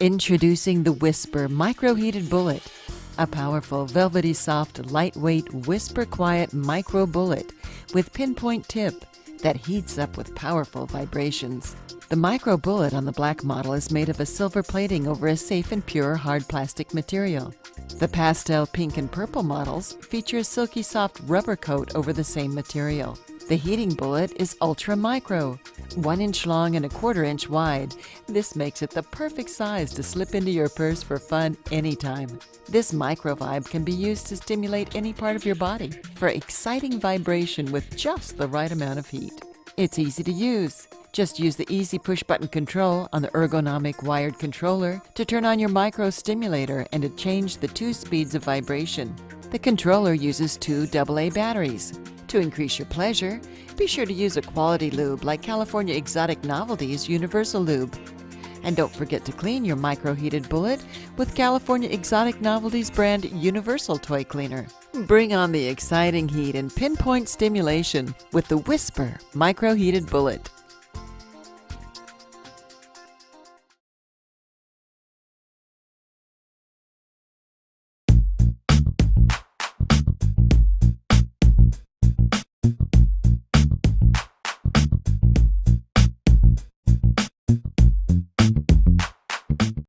Introducing the Whisper Micro-Heated Bullet, a powerful, velvety soft, lightweight, whisper-quiet micro bullet with pinpoint tip that heats up with powerful vibrations. The micro bullet on the black model is made of a silver plating over a safe and pure hard plastic material. The pastel pink and purple models feature a silky soft rubber coat over the same material. The heating bullet is ultra micro, 1 inch long and 1/4 inch wide. This makes it the perfect size to slip into your purse for fun anytime. This micro vibe can be used to stimulate any part of your body for exciting vibration with just the right amount of heat. It's easy to use. Just use the easy push button control on the ergonomic wired controller to turn on your micro stimulator and to change the 2 speeds of vibration. The controller uses 2 AA batteries. To increase your pleasure, be sure to use a quality lube like California Exotic Novelties Universal Lube. And don't forget to clean your micro-heated bullet with California Exotic Novelties brand Universal Toy Cleaner. Bring on the exciting heat and pinpoint stimulation with the Whisper Micro-Heated Bullet.